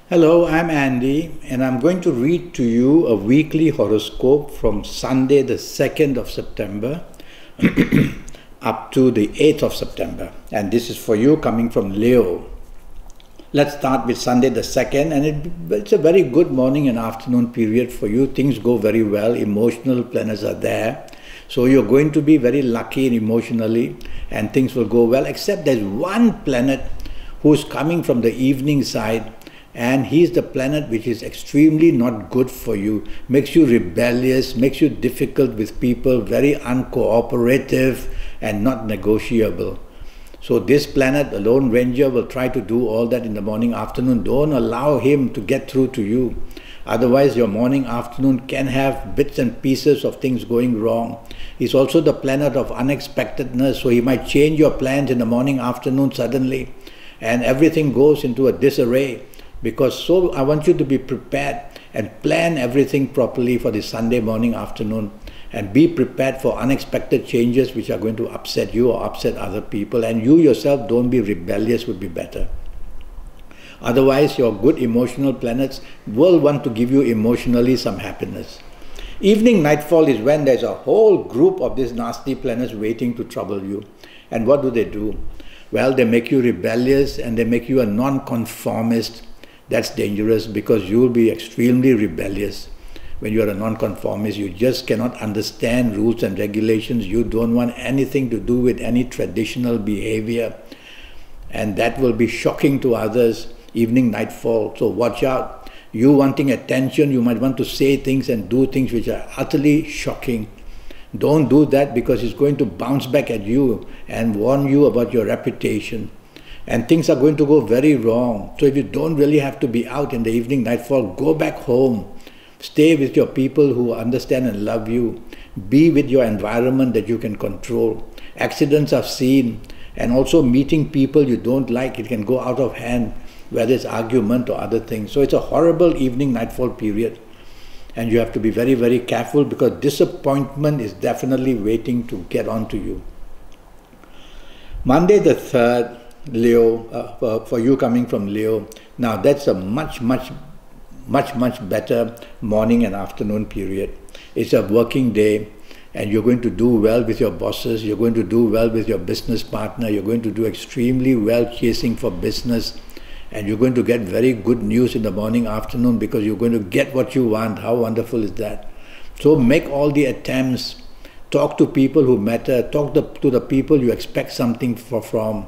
Hello, I'm Andy, and I'm going to read to you a weekly horoscope from Sunday, the 2nd of September, up to the 8th of September. And this is for you coming from Leo. Let's start with Sunday the 2nd, and it's a very good morning and afternoon period for you. Things go very well, emotional planets are there. So you're going to be very lucky emotionally, and things will go well, except there's one planet who's coming from the evening side. And he's the planet which is extremely not good for you, makes you rebellious, makes you difficult with people, very uncooperative and not negotiable. So this planet, the Lone Ranger, will try to do all that in the morning, afternoon. Don't allow him to get through to you. Otherwise, your morning, afternoon can have bits and pieces of things going wrong. He's also the planet of unexpectedness, so he might change your plans in the morning, afternoon suddenly, and everything goes into a disarray. So I want you to be prepared and plan everything properly for the Sunday morning, afternoon, and be prepared for unexpected changes which are going to upset you or upset other people, and you yourself don't be rebellious would be better. Otherwise, your good emotional planets will want to give you emotionally some happiness. Evening nightfall is when there's a whole group of these nasty planets waiting to trouble you. And what do? Well, they make you rebellious and they make you a non-conformist. That's dangerous because you will be extremely rebellious. When you are a non-conformist, you just cannot understand rules and regulations. You don't want anything to do with any traditional behavior. And that will be shocking to others, evening, nightfall. So watch out. You wanting attention, you might want to say things and do things which are utterly shocking. Don't do that because it's going to bounce back at you and warn you about your reputation. And things are going to go very wrong. So if you don't really have to be out in the evening, nightfall, go back home. Stay with your people who understand and love you. Be with your environment that you can control. Accidents are seen, and also meeting people you don't like, it can go out of hand, whether it's argument or other things. So it's a horrible evening, nightfall period. And you have to be very, very careful because disappointment is definitely waiting to get on to you. Monday the 3rd, Leo, for you coming from Leo, now that's a much better morning and afternoon period. It's a working day and you're going to do well with your bosses, you're going to do well with your business partner, you're going to do extremely well chasing for business, and you're going to get very good news in the morning, afternoon because you're going to get what you want. How wonderful is that? So make all the attempts. Talk to people who matter. Talk to the people you expect something from.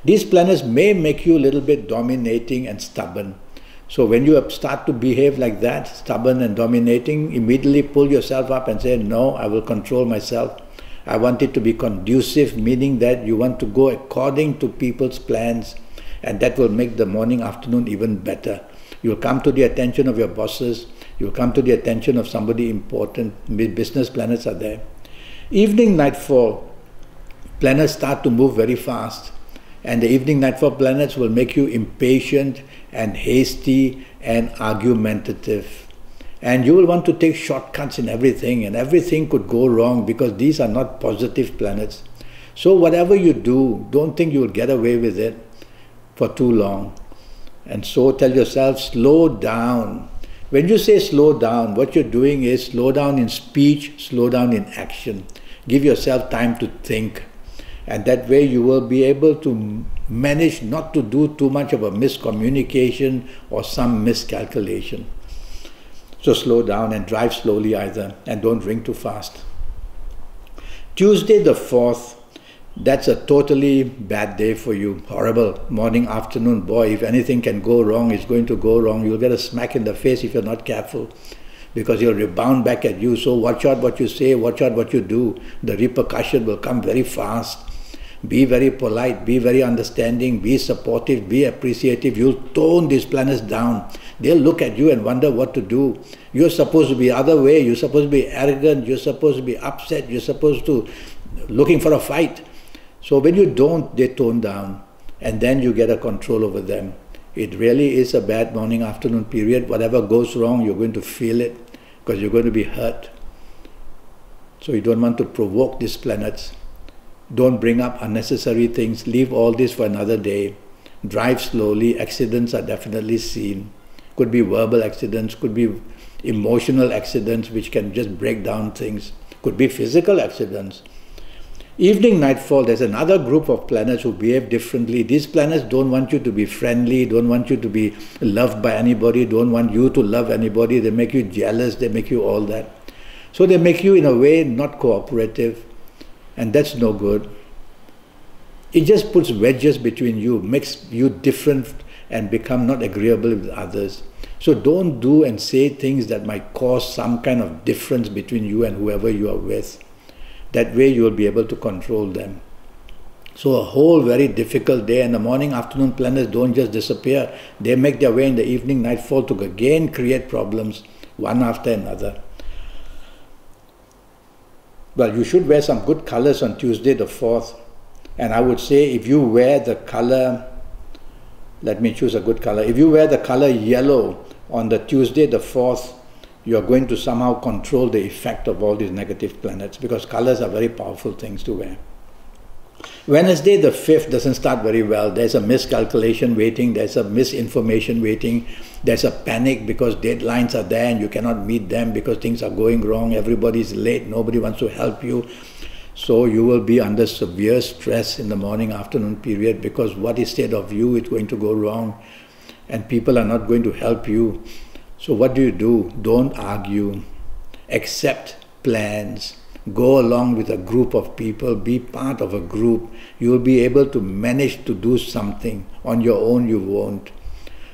These planets may make you a little bit dominating and stubborn. So when you start to behave like that, stubborn and dominating, immediately pull yourself up and say, no, I will control myself. I want it to be conducive, meaning that you want to go according to people's plans, and that will make the morning, afternoon even better. You'll come to the attention of your bosses. You'll come to the attention of somebody important. Business planets are there. Evening nightfall, planets start to move very fast, and the evening nightfall planets will make you impatient and hasty and argumentative. And you will want to take shortcuts in everything, and everything could go wrong because these are not positive planets. So whatever you do, don't think you will get away with it for too long. And so tell yourself, slow down. When you say slow down, what you're doing is slow down in speech, slow down in action. Give yourself time to think. And that way you will be able to manage not to do too much of a miscommunication or some miscalculation. So slow down and drive slowly either, and don't drink too fast. Tuesday the 4th, that's a totally bad day for you. Horrible. Morning, afternoon, boy, if anything can go wrong, it's going to go wrong. You'll get a smack in the face if you're not careful, because he'll rebound back at you. So watch out what you say, watch out what you do. The repercussion will come very fast. Be very polite, be very understanding, be supportive, be appreciative. You'll tone these planets down. They'll look at you and wonder what to do. You're supposed to be the other way. You're supposed to be arrogant. You're supposed to be upset. You're supposed to looking for a fight. So when you don't, they tone down, and then you get a control over them. It really is a bad morning, afternoon period. Whatever goes wrong, you're going to feel it because you're going to be hurt. So you don't want to provoke these planets. Don't bring up unnecessary things. Leave all this for another day. Drive slowly. Accidents are definitely seen. Could be verbal accidents, could be emotional accidents which can just break down things, could be physical accidents. Evening nightfall, there's another group of planets who behave differently. These planets don't want you to be friendly, don't want you to be loved by anybody, don't want you to love anybody. They make you jealous, they make you all that. So they make you in a way not cooperative, and that's no good. It just puts wedges between you, makes you different and become not agreeable with others. So don't do and say things that might cause some kind of difference between you and whoever you are with. That way you will be able to control them. So a whole very difficult day, and the morning, afternoon planets don't just disappear. They make their way in the evening, nightfall to again create problems, one after another. Well, you should wear some good colors on Tuesday the 4th. And I would say if you wear the color, let me choose a good color. If you wear the color yellow on the Tuesday the 4th, you are going to somehow control the effect of all these negative planets, because colors are very powerful things to wear. Wednesday the 5th doesn't start very well. There's a miscalculation waiting, there's a misinformation waiting, there's a panic because deadlines are there and you cannot meet them because things are going wrong, everybody's late, nobody wants to help you. So you will be under severe stress in the morning, afternoon period, because what is said of you is going to go wrong and people are not going to help you. So what do? Don't argue. Accept plans. Go along with a group of people. Be part of a group. You will be able to manage to do something. On your own you won't.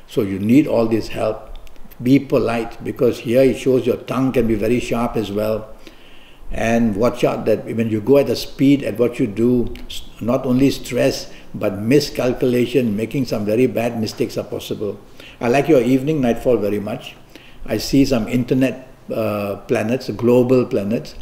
So you need all this help. Be polite, because here it shows your tongue can be very sharp as well. And watch out that when you go at the speed at what you do, not only stress but miscalculation, making some very bad mistakes are possible. I like your evening nightfall very much. I see some internet planets, global planets.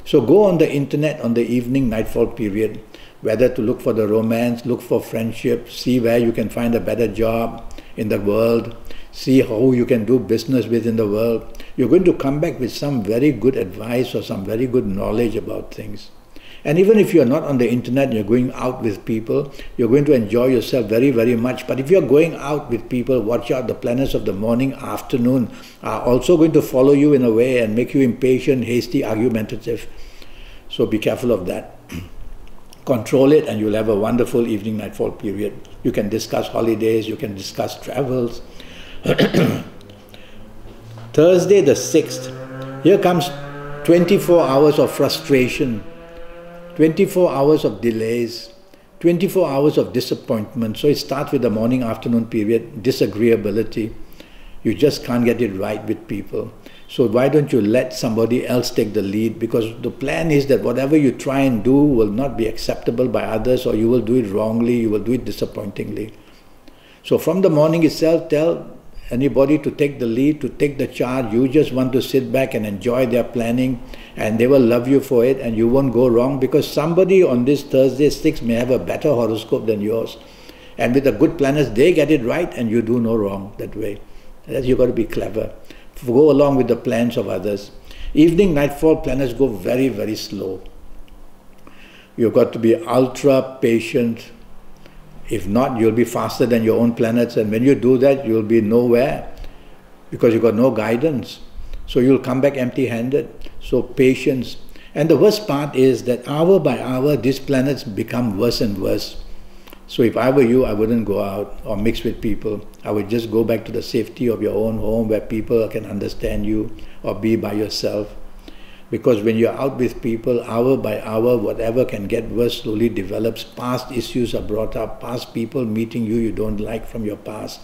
So go on the internet on the evening nightfall period, whether to look for the romance, look for friendship, see where you can find a better job in the world, see how you can do business within the world. You're going to come back with some very good advice or some very good knowledge about things. And even if you're not on the internet and you're going out with people, you're going to enjoy yourself very, very much. But if you're going out with people, watch out, the planets of the morning, afternoon are also going to follow you in a way and make you impatient, hasty, argumentative. So be careful of that. Control it and you'll have a wonderful evening nightfall period. You can discuss holidays, you can discuss travels. Thursday the 6th, here comes 24 hours of frustration, 24 hours of delays, 24 hours of disappointment. So it starts with the morning, afternoon period, disagreeability. You just can't get it right with people. So why don't you let somebody else take the lead? Because the plan is that whatever you try and do will not be acceptable by others, or you will do it wrongly, you will do it disappointingly. So from the morning itself, tell anybody to take the lead, to take the charge. You just want to sit back and enjoy their planning, and they will love you for it, and you won't go wrong, because somebody on this Thursday 6 may have a better horoscope than yours. And with the good planets, they get it right and you do no wrong that way. You've got to be clever. Go along with the plans of others. Evening, nightfall planets go very, very slow. You've got to be ultra patient. If not, you'll be faster than your own planets, and when you do that, you'll be nowhere because you've got no guidance. So you'll come back empty-handed. So patience. And the worst part is that hour by hour, these planets become worse and worse. So if I were you, I wouldn't go out or mix with people. I would just go back to the safety of your own home where people can understand you, or be by yourself. Because when you're out with people, hour by hour, whatever can get worse slowly develops. Past issues are brought up, past people meeting you don't like from your past.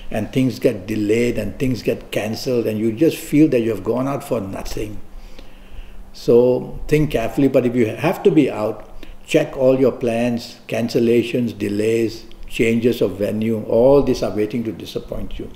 And things get delayed and things get cancelled, and you just feel that you have gone out for nothing. So think carefully, but if you have to be out, check all your plans, cancellations, delays, changes of venue. All these are waiting to disappoint you.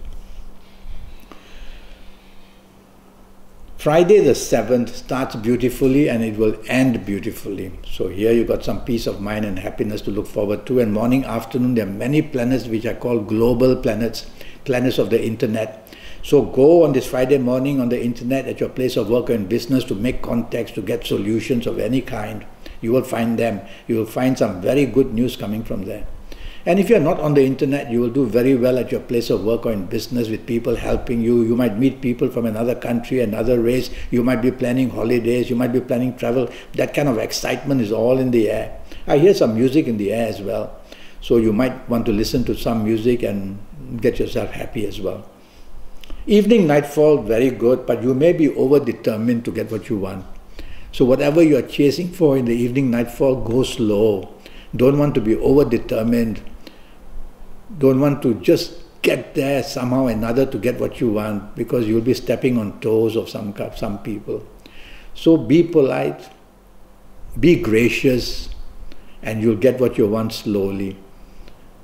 Friday the 7th starts beautifully and it will end beautifully. So here you got some peace of mind and happiness to look forward to. And morning, afternoon, there are many planets which are called global planets, planets of the internet. So go on this Friday morning on the internet at your place of work and business to make contacts, to get solutions of any kind. You will find them. You will find some very good news coming from there. And if you're not on the internet, you will do very well at your place of work or in business with people helping you. You might meet people from another country, another race. You might be planning holidays. You might be planning travel. That kind of excitement is all in the air. I hear some music in the air as well. So you might want to listen to some music and get yourself happy as well. Evening nightfall, very good, but you may be over-determined to get what you want. So whatever you are chasing for in the evening nightfall, go slow. Don't want to be over-determined. Don't want to just get there somehow or another to get what you want, because you'll be stepping on toes of some people. So be polite, be gracious, and you'll get what you want slowly.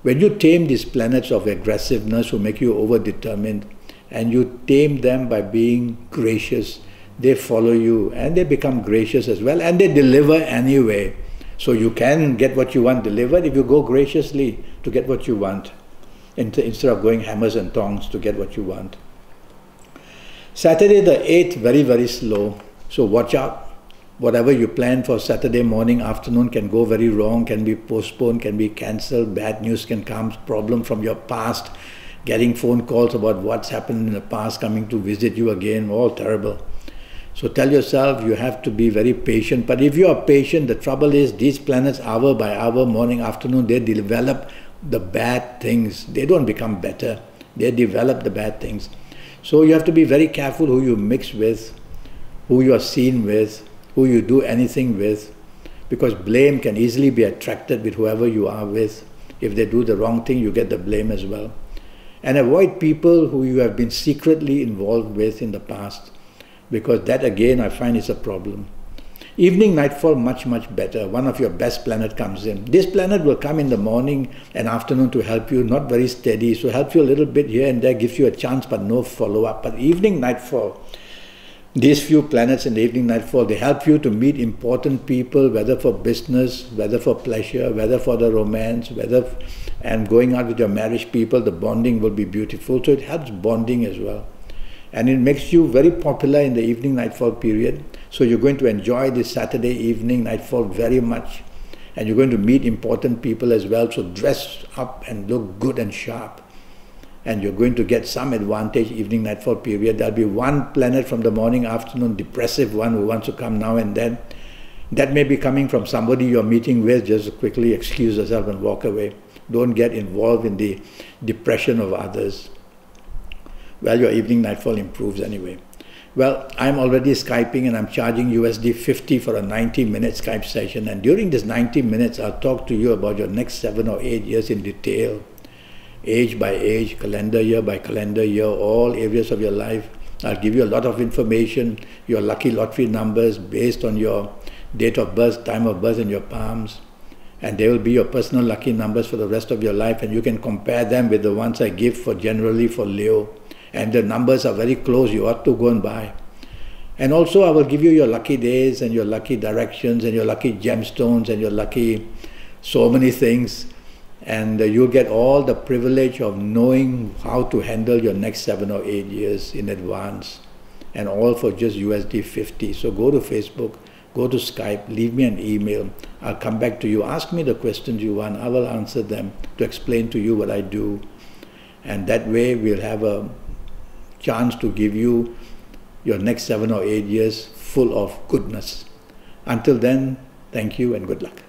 When you tame these planets of aggressiveness who make you over-determined, and you tame them by being gracious, they follow you and they become gracious as well, and they deliver anyway. So you can get what you want delivered if you go graciously to get what you want, instead of going hammers and tongs to get what you want. Saturday the 8th, very, very slow. So watch out. Whatever you plan for Saturday morning, afternoon can go very wrong, can be postponed, can be cancelled, bad news can come, problem from your past, getting phone calls about what's happened in the past coming to visit you again, all terrible. So tell yourself you have to be very patient. But if you are patient, the trouble is these planets hour by hour, morning, afternoon, they develop the bad things. They don't become better. They develop the bad things. So you have to be very careful who you mix with, who you are seen with, who you do anything with, because blame can easily be attracted with whoever you are with. If they do the wrong thing, you get the blame as well. And avoid people who you have been secretly involved with in the past, because that again I find is a problem. Evening nightfall, much, much better. One of your best planet comes in. This planet will come in the morning and afternoon to help you, not very steady, so help you a little bit here and there, gives you a chance but no follow-up. But evening nightfall, these few planets in the evening nightfall, they help you to meet important people, whether for business, whether for pleasure, whether for the romance, and going out with your marriage people, the bonding will be beautiful. So it helps bonding as well. And it makes you very popular in the evening nightfall period. So you're going to enjoy this Saturday evening nightfall very much. And you're going to meet important people as well. So dress up and look good and sharp. And you're going to get some advantage evening nightfall period. There'll be one planet from the morning, afternoon, depressive one who wants to come now and then. That may be coming from somebody you're meeting with. Just quickly excuse yourself and walk away. Don't get involved in the depression of others. Well, your evening nightfall improves anyway. Well, I'm already Skyping and I'm charging USD 50 for a 90-minute Skype session. And during this 90 minutes, I'll talk to you about your next 7 or 8 years in detail. Age by age, calendar year by calendar year, all areas of your life. I'll give you a lot of information, your lucky lottery numbers based on your date of birth, time of birth and your palms. And they will be your personal lucky numbers for the rest of your life, and you can compare them with the ones I give generally for Leo. And the numbers are very close, you ought to go and buy. And also I will give you your lucky days and your lucky directions and your lucky gemstones and your lucky so many things. And you'll get all the privilege of knowing how to handle your next 7 or 8 years in advance. And all for just USD 50. So go to Facebook, go to Skype, leave me an email. I'll come back to you. Ask me the questions you want. I will answer them to explain to you what I do. And that way we'll have a chance to give you your next 7 or 8 years full of goodness. Until then, thank you and good luck.